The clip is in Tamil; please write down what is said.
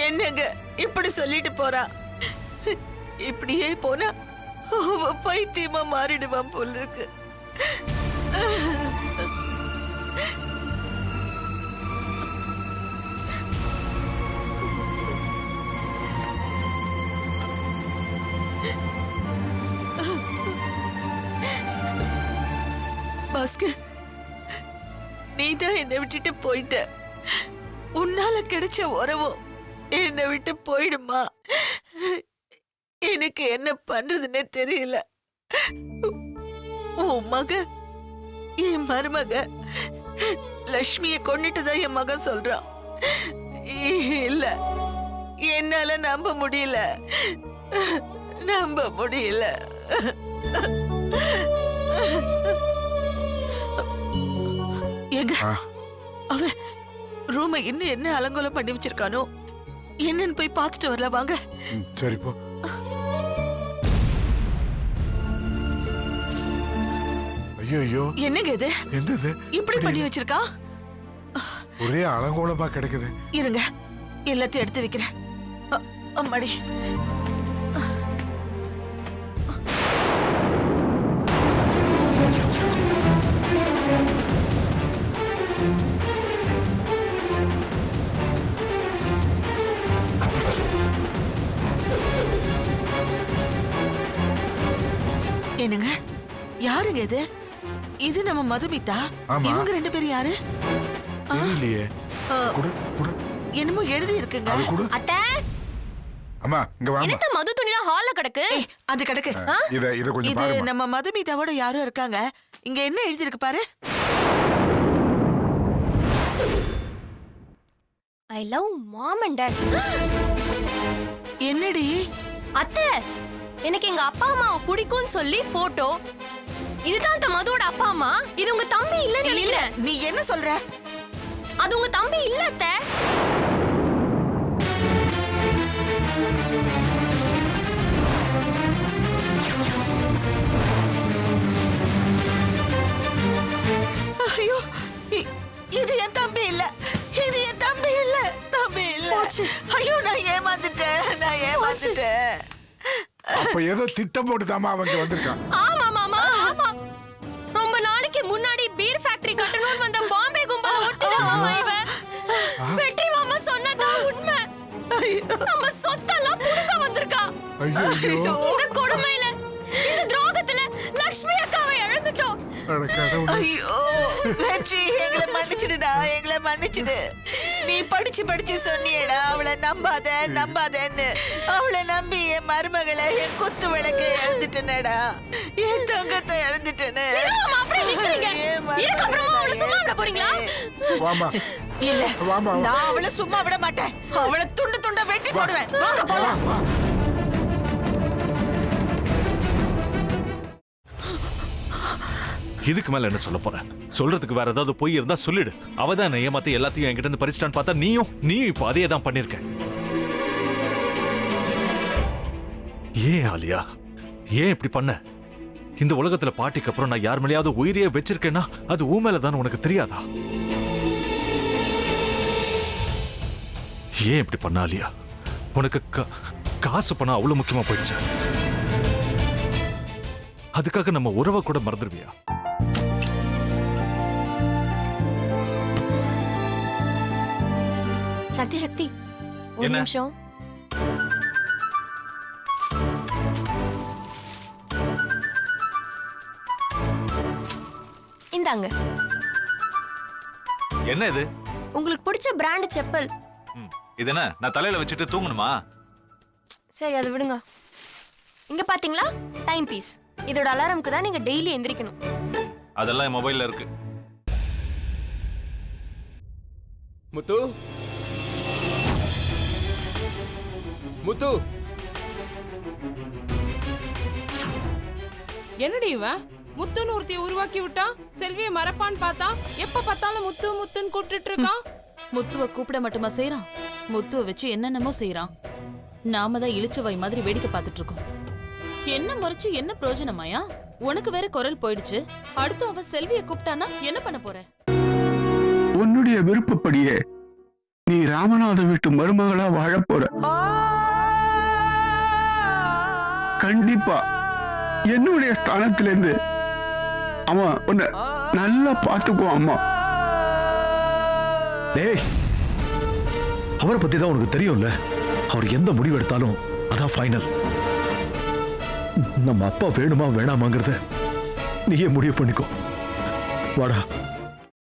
என்னங்க இப்படி சொல்லிட்டு போறா? இப்படியே போனா அவ பைத்தியமா மாறிடுவான் போல இருக்கு. பாஸ்கர், நீதான் என்னை விட்டுட்டு போயிட்ட. உன்னால கிடைச்ச உறவும் என்னை விட்டு போயிடுமா? எனக்கு என்ன பண்றதுன்னே தெரியல. உன் மக, என் மருமக லட்சுமிய கொன்னுட்டுதான் என் மகன் சொல்றான். இல்ல, என்னால நம்ப முடியல. எங்க அவன் ரூமை இன்னும் என்ன அலங்கோலம் பண்ணி வச்சிருக்கானோ என்னன்னு போய் பார்த்துட்டு வரல. வாங்க. சரி போ. ஐயோ, என்னங்க இது? என்னது இப்படி பண்ணி வச்சிருக்கா? ஒரே அலங்கோலமா கிடக்குது. இருங்க, எல்லாத்தையும் எடுத்து வைக்கிறேன். அம்மாடி, என்னங்க யாருங்க இது? இது நம்ம மதுமிதா. இவங்க ரெண்டு பேரும் யாரு? தெரியலையே. என்னமோ எழுதி இருக்குங்க. அத்தை, அம்மா இங்க வாமா. என்னத்த மது துணிலாம் ஹால்ல கிடக்கு? அது கிடக்கு. இத கொஞ்சம் இது பாருங்க. நம்ம மதுமிதாவோட யாரும் இருக்காங்க. இங்க என்ன எழுதி இருக்கு பாரு. I love mom and dad. என்னடி? அத்தை, எனக்கு எங்க அப்பா அம்மாவை பிடிக்கும்னு சொல்லி போட்டோ. இதுதான் அந்த மதுவோட அப்பா அம்மா. இது உங்க தம்பி இல்லன்னு நினைக்கிறேன். நீ என்ன சொல்ற? அது உங்க தம்பி இல்ல அத்தை. ஐயோ, இது என் தம்பி இல்ல. இது என் தம்பி இல்ல. தம்பி இல்ல. ஐயோ, நான் ஏமாந்துட்டேன். அப்ப ஏதோ திட்டம் போட்டு தாமா அவங்க வந்திருக்கான். ஆமா மாமா, ஆமா. ரொம்ப நாளைக்கு முன்னாடி பீர் ஃபேக்டரி கட்டணும்னு வந்த பாம்பே கும்பல ஒட்டிதான் மாமா இவ. வெற்றி மாமா சொன்னதா உண்மை. நம்ம சொத்தெல்லாம் புடுங்க வந்திருக்கா. ஐயோ, இந்த கொடுமையில, இந்த துரோகத்துல லட்சுமி அக்காவை இழந்துட்டோம். ஐயோ வெற்றி, எங்களை மன்னிச்சிடுடா, எங்களை மன்னிச்சிடு. நீ படிச்சு சொன்னியடா அவளை நம்பாதன்னு. அவளை நம்பி என் மருமகளை, என் குத்து விளக்க இழந்துட்டேனடா. என் தங்கத்தை இழந்துட்டேன்னு. இல்ல, நான் அவளை சும்மா விட மாட்டேன். அவளை துண்டு துண்ட வெட்டி போடுவேன். வாங்க போலாம். இதுக்கு மேல என்ன சொல்ல போற? சொல்றதுக்கு வேற ஏதாவது பொய் இருந்தா சொல்லிடு. அவதான் ஏமாத்தி எல்லாத்தையும் என்கிட்ட இருந்து பறிச்சிட்டான்னு பார்த்தா நீயும் இப்ப அதே தான் பண்ணிருக்க. ஏன் ஆலியா, ஏன் இப்படி பண்ண? இந்த உலகத்துல பாட்டிக்கு அப்புறம் நான் யார் மேலேயாவது உயிரையே வச்சிருக்கேன்னா அது ஊ மேலதான் உனக்கு தெரியாதா? ஏன் இப்படி பண்ண ஆலியா? உனக்கு காசு பணம் அவ்வளவு முக்கியமா போயிடுச்சு. அதுக்காக நம்ம உறவை கூட மறந்துடுவியா? சக்தி, ஒரு நிமிஷம். இந்தாங்க. என்ன இது? உங்களுக்கு பிடிச்ச பிராண்ட் செப்பல். இது என்ன, நான் தலையில வச்சுட்டு தூங்கணுமா? சரி, அதை விடுங்க. இங்க பாத்தீங்களா, டைம் பீஸ். இதோட அலாரம்க்கு தான் நீங்க டெய்லி எந்திரிக்கணும். அதெல்லாம் என் மொபைல்ல இருக்கு. முத்து, முத்து, என்னடி இவன் முத்துன்னு ஒருத்திய உருவாக்கி விட்டான். செல்விய மறப்பான்னு பார்த்தா எப்ப பார்த்தாலும் முத்து முத்துன்னு கூப்பிட்டு இருக்கான். முத்துவ கூப்பிட மட்டுமா செய்யறான்? முத்துவ வச்சு என்னென்னமோ செய்யறான். நாம தான் இளிச்சவாய் மாதிரி வேடிக்கை பார்த்துட்டு இருக்கோம். என்ன முறைச்சு என்ன பிரயோஜனமாயா? உனக்கு வேற குரல் போயிடுச்சு. அடுத்து அவ செல்விய கூப்பிட்டானா என்ன பண்ண போற? உன்னுடைய விருப்பப்படியே நீ ராமநாத வீட்டு மருமகளா வாழ போற. கண்டிப்பா என்னுடைய ஸ்தானத்திலிருந்து அவன் உன்னை நல்லா பார்த்துக்குவான் அம்மா. டேய், அவரை பத்தி தான் உனக்கு தெரியும்ல. அவர் எந்த முடிவு எடுத்தாலும் அதான் ஃபைனல். நம்ம அப்பா வேணுமா வேணாமாங்கிறத நீயே முடிவு பண்ணிக்கோ. வாடா.